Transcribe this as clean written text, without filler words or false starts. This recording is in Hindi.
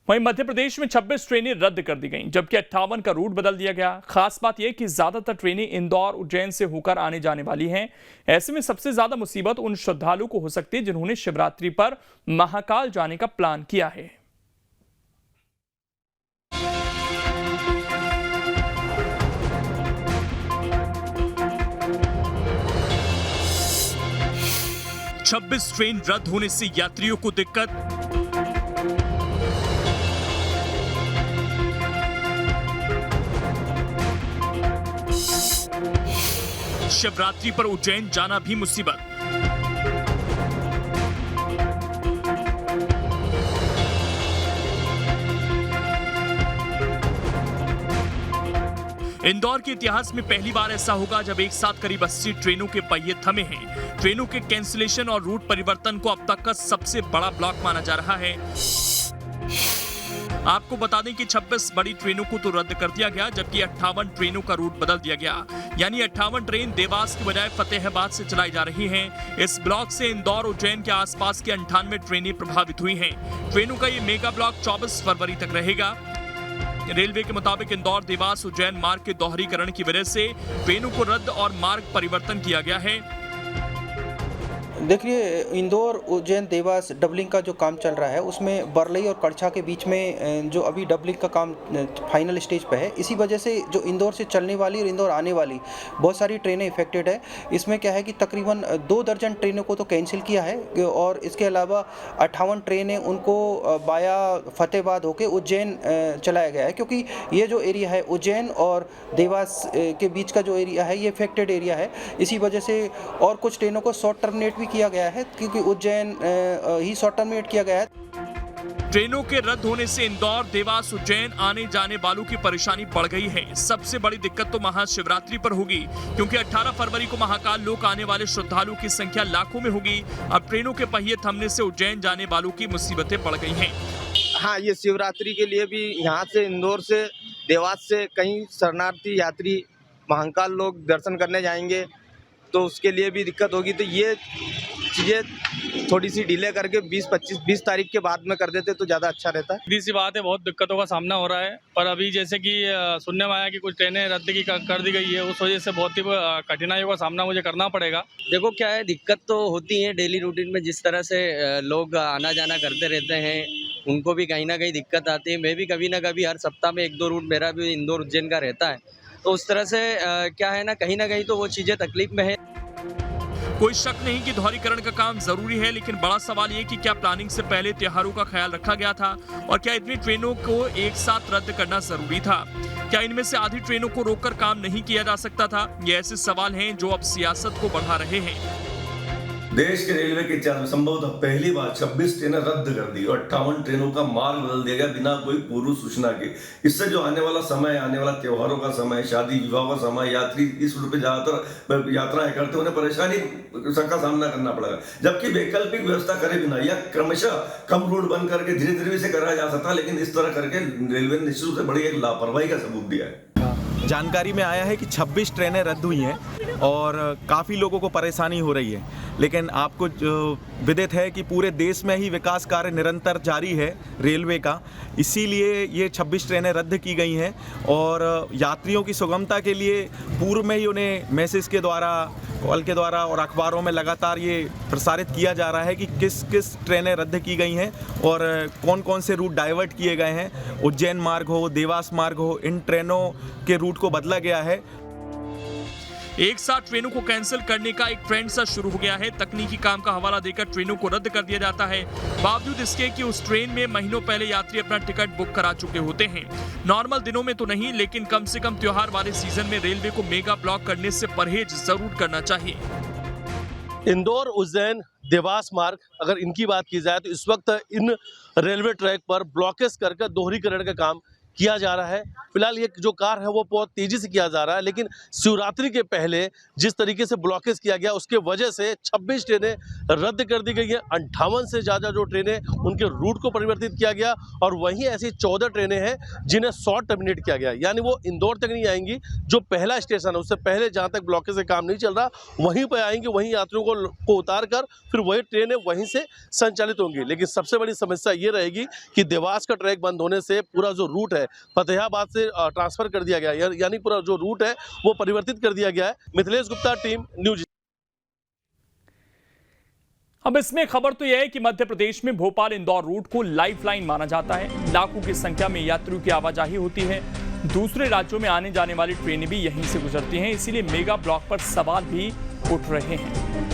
वहीं मध्य प्रदेश में 26 ट्रेनें रद्द कर दी गईं, जबकि 58 का रूट बदल दिया गया। खास बात यह कि ज्यादातर ट्रेनें इंदौर उज्जैन से होकर आने जाने वाली हैं। ऐसे में सबसे ज्यादा मुसीबत उन श्रद्धालुओं को हो सकती है जिन्होंने शिवरात्रि पर महाकाल जाने का प्लान किया है। छब्बीस ट्रेन रद्द होने से यात्रियों को दिक्कत। शिवरात्रि पर उज्जैन जाना भी मुसीबत। इंदौर के इतिहास में पहली बार ऐसा होगा जब एक साथ करीब 80 ट्रेनों के पहिए थमे हैं। ट्रेनों के कैंसिलेशन और रूट परिवर्तन को अब तक का सबसे बड़ा ब्लॉक माना जा रहा है। आपको बता दें कि 26 बड़ी ट्रेनों को तो रद्द कर दिया गया, जबकि 58 ट्रेनों का रूट बदल दिया गया। यानी 58 ट्रेन देवास की बजाय फतेहाबाद से चलाई जा रही हैं। इस ब्लॉक से इंदौर उज्जैन के आसपास की 98 ट्रेनें प्रभावित हुई हैं। ट्रेनों का ये मेगा ब्लॉक 24 फरवरी तक रहेगा। रेलवे के मुताबिक इंदौर देवास उज्जैन मार्ग के दोहरीकरण की वजह से ट्रेनों को रद्द और मार्ग परिवर्तन किया गया है। देखिए, इंदौर उज्जैन देवास डबलिंग का जो काम चल रहा है उसमें बरलई और कड़छा के बीच में जो अभी डबलिंग का काम फाइनल स्टेज पे है, इसी वजह से जो इंदौर से चलने वाली और इंदौर आने वाली बहुत सारी ट्रेनें इफेक्टेड है। इसमें क्या है कि तकरीबन 2 दर्जन ट्रेनों को तो कैंसिल किया है और इसके अलावा 58 ट्रेनें उनको बाया फतेहाबाद होके उज्जैन चलाया गया है, क्योंकि ये जो एरिया है उज्जैन और देवास के बीच का जो एरिया है ये इफेक्टेड एरिया है। इसी वजह से और कुछ ट्रेनों को शॉर्ट टर्मिनेट किया गया है, क्योंकि उज्जैन ही शॉर्ट टर्मिनेट किया गया है। ट्रेनों के रद्द होने से इंदौर देवास उज्जैन आने जाने वालों की परेशानी बढ़ गई है। सबसे बड़ी दिक्कत तो महाशिवरात्रि पर होगी, क्योंकि 18 फरवरी को महाकाल लोक आने वाले श्रद्धालुओं की संख्या लाखों में होगी। अब ट्रेनों के पहिए थमने से उज्जैन जाने वालों की मुसीबतें बढ़ गई हैं। हाँ, ये शिवरात्रि के लिए भी यहाँ से इंदौर से देवास से कई शरणार्थी यात्री महाकाल लोग दर्शन करने जाएंगे, तो उसके लिए भी दिक्कत होगी। तो ये चीज़ें थोड़ी सी डिले करके 20 तारीख के बाद में कर देते तो ज़्यादा अच्छा रहता है। सीधी सी बात है, बहुत दिक्कतों का सामना हो रहा है, पर अभी जैसे कि सुनने में आया कि कुछ ट्रेनें रद्द कर दी गई है, उस वजह से बहुत ही कठिनाइयों का सामना मुझे करना पड़ेगा। देखो क्या है, दिक्कत तो होती है डेली रूटीन में, जिस तरह से लोग आना जाना करते रहते हैं उनको भी कहीं ना कहीं दिक्कत आती है। मैं भी कभी ना कभी हर सप्ताह में 1-2 रूट मेरा भी इंदौर उज्जैन का रहता है, तो उस तरह से क्या है ना कहीं तो वो चीज़ें तकलीफ में है। कोई शक नहीं कि दोहरीकरण का काम जरूरी है, लेकिन बड़ा सवाल ये कि क्या प्लानिंग से पहले त्योहारों का ख्याल रखा गया था और क्या इतनी ट्रेनों को एक साथ रद्द करना जरूरी था? क्या इनमें से आधी ट्रेनों को रोककर काम नहीं किया जा सकता था? ये ऐसे सवाल हैं जो अब सियासत को बढ़ा रहे हैं। देश के रेलवे के इतिहास में संभवतः पहली बार 26 ट्रेनें रद्द कर दी और 58 ट्रेनों का मार्ग बदल दिया गया बिना कोई पूर्व सूचना के। इससे जो आने वाला समय, आने वाला त्योहारों का समय, शादी विवाह का समय, यात्री इस रूट पे ज्यादातर यात्राएं करते उन्हें परेशानी का सामना करना पड़ेगा, जबकि वैकल्पिक व्यवस्था करे बिना या क्रमशः कम रूट बंद करके धीरे धीरे इसे करा जा सकता, लेकिन इस तरह करके रेलवे ने निश्चित रूप से बड़ी एक लापरवाही का सबूत दिया है। जानकारी में आया है कि 26 ट्रेनें रद्द हुई हैं और काफ़ी लोगों को परेशानी हो रही है, लेकिन आपको विदित है कि पूरे देश में ही विकास कार्य निरंतर जारी है रेलवे का, इसीलिए ये 26 ट्रेनें रद्द की गई हैं और यात्रियों की सुगमता के लिए पूर्व में ही उन्हें मैसेज के द्वारा, कॉल के द्वारा और अखबारों में लगातार ये प्रसारित किया जा रहा है कि किस किस ट्रेनें रद्द की गई हैं और कौन कौन से रूट डाइवर्ट किए गए हैं। उज्जैन मार्ग हो, देवास मार्ग हो, इन ट्रेनों के रूट को बदला गया है। एक साथ ट्रेनों को कैंसिल करने का एक ट्रेंड सा शुरू हो गया है। तकनीकी काम का हवाला देकर ट्रेनों को रद्द कर दिया जाता है, बावजूद इसके कि उस ट्रेन में महीनों पहले यात्री अपना टिकट बुक करा चुके होते हैं। नॉर्मल दिनों में तो नहीं, लेकिन कम से कम त्योहार वाले सीजन में रेलवे को मेगा ब्लॉक करने से परहेज जरूर करना चाहिए। इंदौर उज्जैन देवास मार्ग, अगर इनकी बात की जाए तो इस वक्त इन रेलवे ट्रैक पर ब्लॉकेज करके दोहरीकरण का काम किया जा रहा है। फिलहाल ये जो कार्य है वो बहुत तेजी से किया जा रहा है, लेकिन शिवरात्रि के पहले जिस तरीके से ब्लॉकेज किया गया उसके वजह से 26 ट्रेनें रद्द कर दी गई है। 58 से ज़्यादा जो ट्रेनें उनके रूट को परिवर्तित किया गया और वहीं ऐसी 14 ट्रेनें हैं जिन्हें शॉर्ट टर्मिनेट किया गया, यानी वो इंदौर तक नहीं आएंगी। जो पहला स्टेशन है उससे पहले जहाँ तक ब्लॉकेज से काम नहीं चल रहा वहीं पर आएंगी, वहीं यात्रियों को उतार कर फिर वही ट्रेनें वहीं से संचालित होंगी। लेकिन सबसे बड़ी समस्या ये रहेगी कि देवास का ट्रैक बंद होने से पूरा जो रूट है फतेहाबाद से ट्रांसफर कर दिया गया, यानी पूरा जो रूट है वो परिवर्तित कर दिया गया है। Mithilesh Gupta, team news. अब इसमें खबर तो यह है कि मध्य प्रदेश में भोपाल इंदौर रूट को लाइफलाइन माना जाता है। लाखों की संख्या में यात्रियों की आवाजाही होती है। दूसरे राज्यों में आने जाने वाली ट्रेनें भी यहीं से गुजरती हैं, इसीलिए मेगा ब्लॉक पर सवाल भी उठ रहे हैं।